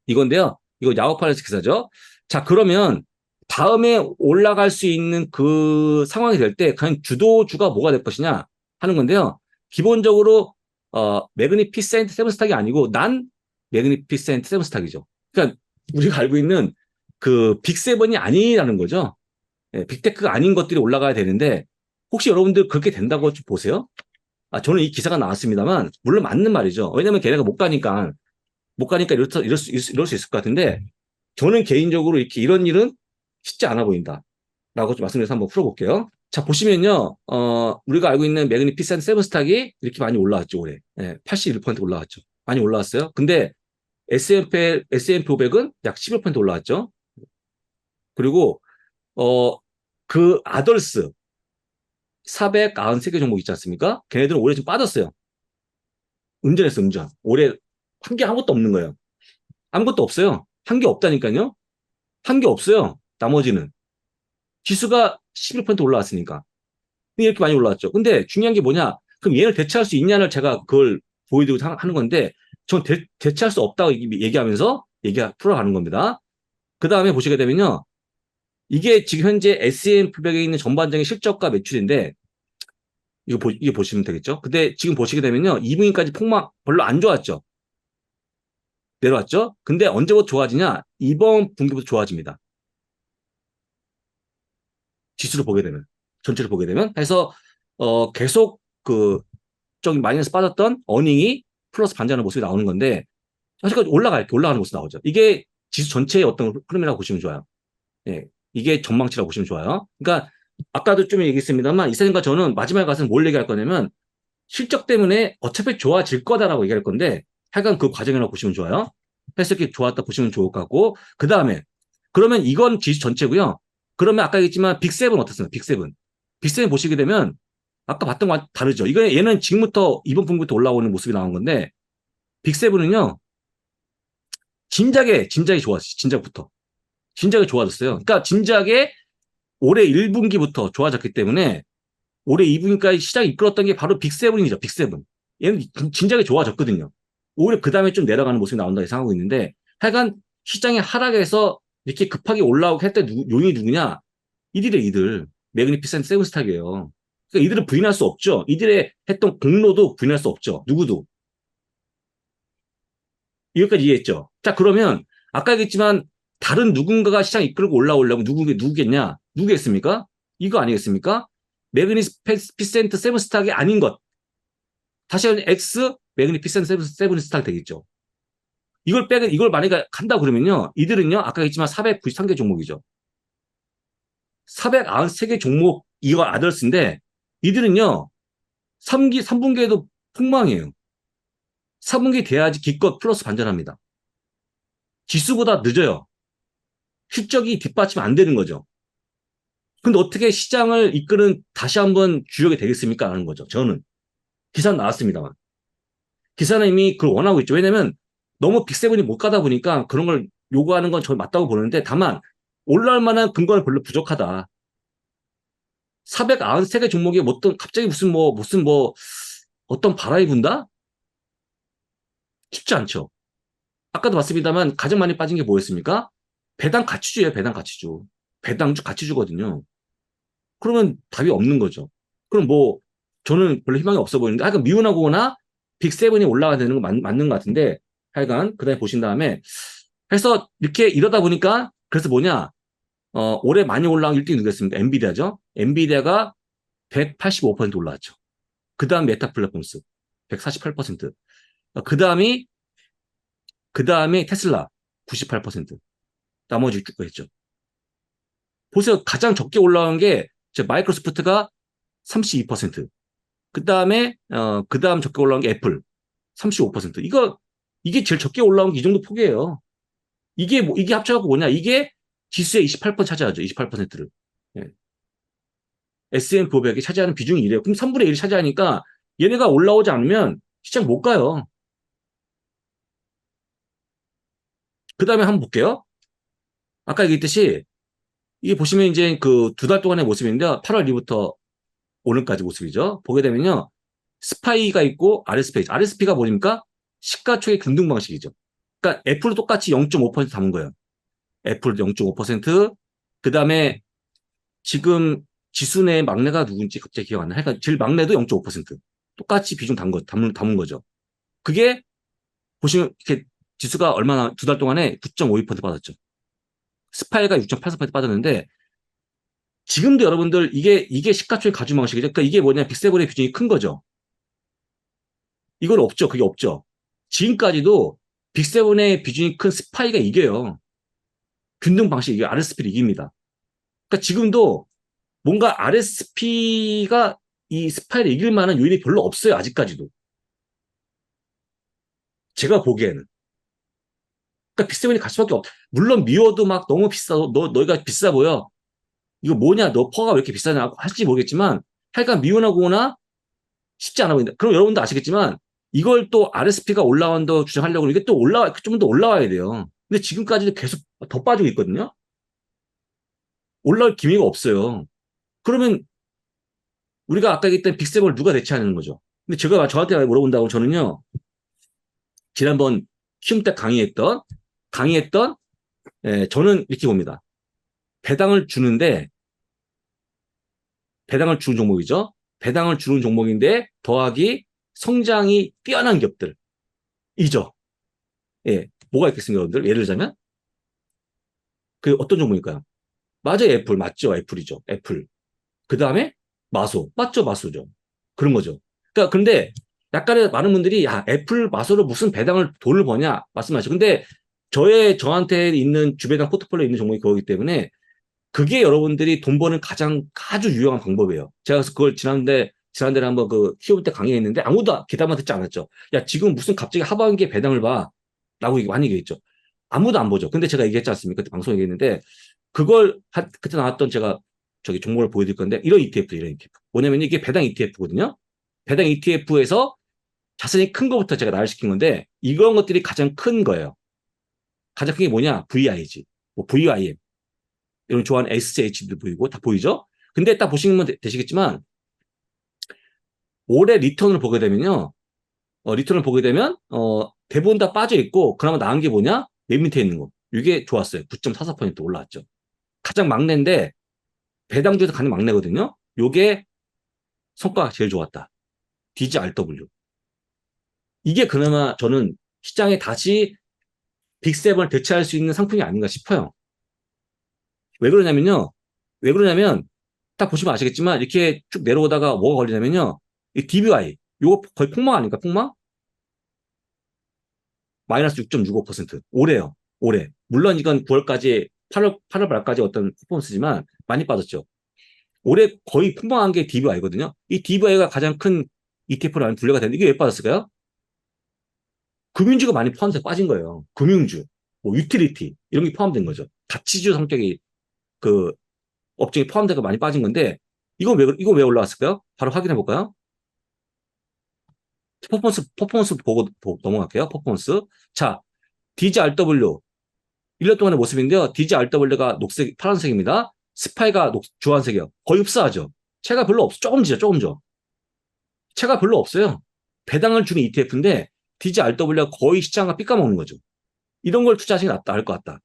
이건데요. 이거 야후팔레스 기사죠. 자, 그러면 다음에 올라갈 수 있는 그 상황이 될 때 과연 주도주가 뭐가 될 것이냐 하는 건데요. 기본적으로 매그니피센트 세븐스탁이 아니고 난 매그니피센트 세븐스탁이죠. 그러니까 우리가 알고 있는 그 빅세븐이 아니라는 거죠. 예, 빅테크가 아닌 것들이 올라가야 되는데 혹시 여러분들 그렇게 된다고 좀 보세요? 저는 이 기사가 나왔습니다만 물론 맞는 말이죠. 왜냐하면 걔네가 못 가니까 이럴 수 있을 것 같은데 저는 개인적으로 이렇게 이런 일은 쉽지 않아 보인다. 라고 좀 말씀드려서 한번 풀어볼게요. 자, 보시면요, 우리가 알고 있는 매그니피센트 세븐스탁이 이렇게 많이 올라왔죠, 올해. 예, 81% 올라왔죠. 많이 올라왔어요. 근데 S&P 500은 약 11% 올라왔죠. 그리고, 어, 그 아덜스 493개 종목 있지 않습니까? 걔네들은 올해 좀 빠졌어요. 운전했어, 운전. 올해 한 게 아무것도 없는 거예요. 아무것도 없어요. 한 게 없다니까요. 한 게 없어요. 나머지는. 지수가 11% 올라왔으니까. 이렇게 많이 올라왔죠. 근데 중요한 게 뭐냐? 그럼 얘를 대체할 수 있냐를 제가 그걸 보여드리고 하는 건데, 전 대체할 수 없다고 얘기하면서 풀어가는 겁니다. 그 다음에 보시게 되면요. 이게 지금 현재 S&P500에 있는 전반적인 실적과 매출인데, 이거 보시면 되겠죠? 근데 지금 보시게 되면요. 2분기까지 폭락 별로 안 좋았죠? 내려왔죠? 근데 언제부터 좋아지냐? 이번 분기부터 좋아집니다. 지수를 보게 되면. 전체를 보게 되면. 해서, 계속 저기 마이너스 빠졌던 어닝이 플러스 반전하는 모습이 나오는 건데, 사실 올라가는 모습이 나오죠. 이게 지수 전체의 어떤 흐름이라고 보시면 좋아요. 예. 이게 전망치라고 보시면 좋아요. 그러니까, 아까도 좀 얘기했습니다만, 이사님과 저는 마지막에 가서 뭘 얘기할 거냐면, 실적 때문에 어차피 좋아질 거다라고 얘기할 건데, 하여간 그 과정이라고 보시면 좋아요. 그래서 이렇게 좋았다 보시면 좋을 것 같고, 그 다음에, 그러면 이건 지수 전체고요. 그러면 아까 얘기했지만, 빅세븐 어떻습니까? 빅세븐. 빅세븐 보시게 되면, 아까 봤던 거랑 다르죠. 얘는 지금부터, 이번 분부터 올라오는 모습이 나온 건데, 빅세븐은요, 진작에 좋았어요. 진작부터. 진작에 좋아졌어요. 그러니까 진작에 올해 1분기부터 좋아졌기 때문에 올해 2분기까지 시장이 이끌었던 게 바로 빅세븐이죠. 빅세븐. 얘는 진작에 좋아졌거든요. 오히려 그 다음에 좀 내려가는 모습이 나온다 예상하고 있는데 하여간 시장이 하락해서 이렇게 급하게 올라오게 했던 요인이 누구냐? 이들. 매그니피센트 세븐스탁이에요. 그러니까 이들은 부인할 수 없죠. 이들의 했던 공로도 부인할 수 없죠. 누구도. 여기까지 이해했죠? 자, 그러면 아까 얘기했지만 다른 누군가가 시장 이끌고 올라오려면 누구겠냐? 누구겠습니까? 이거 아니겠습니까? 매그니피센트 세븐스탁이 아닌 것. 다시 한번 X 매그니피센트 세븐스탁 되겠죠. 이걸 만약에 간다 그러면요. 이들은요. 아까 했지만 493개 종목이죠. 493개 종목 이거 아더스인데 이들은요. 3분기에도 폭망이에요. 4분기 돼야지 기껏 플러스 반전합니다. 지수보다 늦어요. 실적이 뒷받침 안 되는 거죠. 근데 어떻게 시장을 이끄는 다시 한번 주역이 되겠습니까? 하는 거죠. 저는. 기사는 나왔습니다만. 기사는 이미 그걸 원하고 있죠. 왜냐면 너무 빅세븐이 못 가다 보니까 그런 걸 요구하는 건 저는 맞다고 보는데 다만 올라올 만한 근거는 별로 부족하다. 493개 종목이 갑자기 무슨 어떤 바람이 분다? 쉽지 않죠. 아까도 봤습니다만 가장 많이 빠진 게 뭐였습니까? 배당 가치주예요, 배당 가치주. 배당주 가치주거든요. 그러면 답이 없는 거죠. 그럼 저는 별로 희망이 없어 보이는데, 하여간 미운하거나 빅세븐이 올라가야 되는 건 맞는 것 같은데, 하여간, 그 다음에 보신 다음에, 해서 이렇게 이러다 보니까, 그래서 올해 많이 올라온 1등이 누구였습니까? 엔비디아죠? 엔비디아가 185% 올라왔죠. 그 다음 메타 플랫폼스, 148%. 그 다음이 테슬라, 98%. 나머지 쭉 했죠. 보세요. 가장 적게 올라온 게, 마이크로소프트가 32%. 그 다음 적게 올라온 게 애플. 35%. 이게 제일 적게 올라온 게 이 정도 폭이에요. 이게 합쳐갖고 뭐냐. 이게 지수의 28% 차지하죠. 28%를. 예. S&P 500이 차지하는 비중이 이래요. 그럼 3분의 1이 차지하니까 얘네가 올라오지 않으면 시장 못 가요. 그 다음에 한번 볼게요. 아까 얘기했듯이 이게 보시면 이제 그 2달 동안의 모습인데 8월 2일부터 오늘까지 모습이죠. 보게 되면요. 스파이가 있고 RSP. RSP가 뭐입니까? 시가총액 등등 방식이죠. 그러니까 애플도 똑같이 0.5% 담은 거예요. 애플도 0.5%, 그 다음에 지금 지수 내 막내가 누군지 갑자기 기억 안 나. 그러니까 제일 막내도 0.5%. 똑같이 비중 담은 거죠. 그게 보시면 이렇게 지수가 얼마나 두 달 동안에 9.52% 빠졌죠. 스파이가 6.84% 빠졌는데 지금도 여러분들 이게 시가총액 가중 방식이죠. 그러니까 이게 뭐냐 빅세븐의 비중이 큰 거죠. 이건 없죠. 그게 없죠. 지금까지도 빅세븐의 비중이 큰 스파이가 이겨요. 균등 방식 이게 RSP를 이깁니다. 그러니까 지금도 뭔가 RSP가 이 스파이를 이길 만한 요인이 별로 없어요. 아직까지도. 제가 보기에는. 그러니까 빅세븐이 갈 수밖에 없. 물론 미워도 막 너무 비싸. 너희가 비싸 보여. 이거 뭐냐? 너 퍼가 왜 이렇게 비싸냐? 할지 모르겠지만 하여간 미워하거나 쉽지 않아 보인다. 그럼 여러분도 아시겠지만 이걸 또 RSP가 올라온다고 주장하려고 이게 또 좀 더 올라와야 돼요. 근데 지금까지도 계속 더 빠지고 있거든요. 올라올 기미가 없어요. 그러면 우리가 아까 얘기했던 빅세븐을 누가 대체하는 거죠? 근데 제가 저한테 물어본다고 저는요. 지난번 키움 때 강의했던 저는 이렇게 봅니다. 배당을 주는데 배당을 주는 종목이죠. 배당을 주는 종목인데 더하기 성장이 뛰어난 기업들이죠. 예, 뭐가 있겠습니까, 여러분들? 예를 들자면 그 어떤 종목일까요? 맞아요, 애플 맞죠, 애플이죠, 애플. 그 다음에 마소 맞죠, 마소죠. 그런 거죠. 그러니까 근데 약간의 많은 분들이 야 애플 마소로 무슨 배당을 돈을 버냐 말씀하시죠. 근데 저한테 있는 주배당 포트폴리오 있는 종목이 그거기 때문에 그게 여러분들이 돈 버는 가장 아주 유용한 방법이에요. 제가 그래서 그걸 지난달에 한번 그 키움 때 강의했는데 아무도 기다만 듣지 않았죠. 야, 지금 무슨 갑자기 하반기에 배당을 봐. 라고 많이 얘기했죠. 아무도 안 보죠. 근데 제가 얘기했지 않습니까? 그때 방송에 얘기했는데 그때 나왔던 제가 저기 종목을 보여드릴 건데 이런 ETF. 뭐냐면 이게 배당 ETF거든요. 배당 ETF에서 자산이 큰 거부터 제가 나열시킨 건데 이런 것들이 가장 큰 거예요. 가장 큰 게 뭐냐? VIG, 뭐 VIM. 이런 좋아하는 SH도 보이고 다 보이죠? 근데 딱 보시면 되시겠지만 올해 리턴을 보게 되면요. 리턴을 보게 되면 대부분 다 빠져 있고 그나마 나은 게 뭐냐? 맨 밑에 있는 거. 이게 좋았어요. 9.44% 올라왔죠. 가장 막내인데 배당 중에서 가장 막내거든요. 요게 성과가 제일 좋았다. DGRW. 이게 그나마 저는 시장에 다시 빅7을 대체할 수 있는 상품이 아닌가 싶어요. 왜 그러냐면요. 왜 그러냐면 딱 보시면 아시겠지만 이렇게 쭉 내려오다가 뭐가 걸리냐면요. 이 DBI 요거 거의 폭망 아닙니까? 폭망? 마이너스 6.65% 올해요. 올해. 물론 이건 9월까지 8월 말까지 어떤 퍼포먼스지만 많이 빠졌죠. 올해 거의 폭망한 게 DBI거든요. 이 DBI가 가장 큰 ETF로 많이 분류가 되는데 이게 왜 빠졌을까요? 금융주가 많이 포함돼서 빠진 거예요. 금융주, 뭐 유틸리티 이런 게 포함된 거죠. 가치주 성격이 그 업종이 포함돼서 많이 빠진 건데 이거 왜 올라왔을까요? 바로 확인해 볼까요? 퍼포먼스 보고 넘어갈게요. 퍼포먼스. 자, DGRW 1년 동안의 모습인데요. DGRW가 파란색입니다. 스파이가 주황색이요. 거의 흡사하죠. 차가 별로 없어. 조금 죠. 차가 별로 없어요. 배당을 주는 ETF인데 DGRW가 거의 시장과 삐까먹는 거죠. 이런 걸 투자하시는 게 나을 것 같다.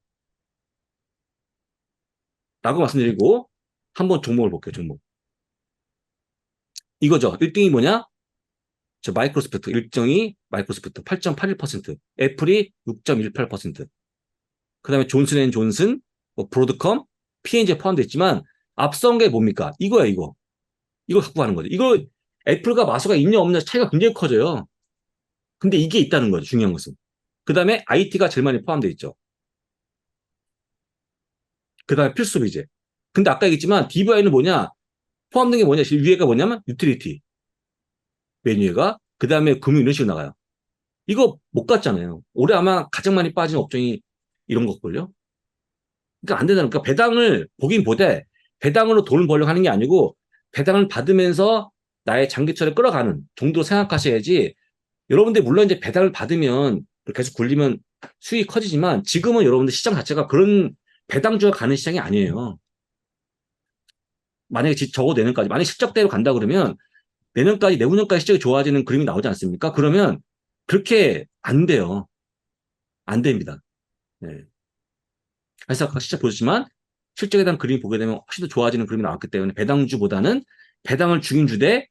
라고 말씀드리고 한번 종목을 볼게요. 종목. 이거죠. 1등이 뭐냐? 저 마이크로소프트 1등이 마이크로소프트 8.81%, 애플이 6.18%, 그 다음에 존슨앤존슨, 뭐 브로드컴, P&G에 포함되어 있지만 앞선 게 뭡니까? 이거야 이거. 이거 갖고 가는 거죠. 이거 애플과 마소가 있냐 없냐 차이가 굉장히 커져요. 근데 이게 있다는 거죠. 중요한 것은. 그 다음에 IT가 제일 많이 포함되어 있죠. 그 다음에 필수 비제. 근데 아까 얘기했지만 DVI는 뭐냐? 포함된 게 뭐냐? 위에가 뭐냐면 유틸리티 메뉴가 그 다음에 금융 이런 식으로 나가요. 이거 못 갔잖아요. 올해 아마 가장 많이 빠진 업종이 이런 거걸요. 그러니까 안 된다는. 그러니까 배당을 보긴 보되 배당으로 돈을 벌려고 하는 게 아니고 배당을 받으면서 나의 장기철을 끌어가는 정도로 생각하셔야지. 여러분들 물론 이제 배당을 받으면 계속 굴리면 수익이 커지지만 지금은 여러분들 시장 자체가 그런 배당주가 가는 시장이 아니에요. 만약에 적어도 내년까지 만약에 실적대로 간다 그러면 내후년까지 실적이 좋아지는 그림이 나오지 않습니까? 그러면 그렇게 안 돼요. 안 됩니다. 네. 그래서 아까 실제 보셨지만 실적에 대한 그림이 보게 되면 훨씬 더 좋아지는 그림이 나왔기 때문에 배당주보다는 배당을 중인 주대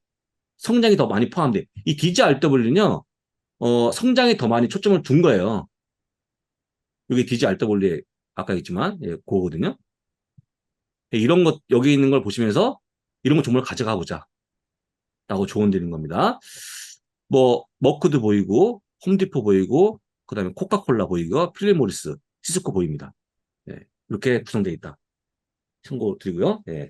성장이 더 많이 포함돼. 이 DGRW는요, 성장에 더 많이 초점을 둔 거예요. 여기 DGRW에 아까 있지만, 예, 그거거든요. 예, 이런 것, 여기 있는 걸 보시면서 이런 거 정말 가져가 보자. 라고 조언 드리는 겁니다. 뭐, 머크도 보이고, 홈디포 보이고, 그 다음에 코카콜라 보이고, 필립 모리스, 시스코 보입니다. 예, 이렇게 구성되어 있다. 참고 드리고요. 예.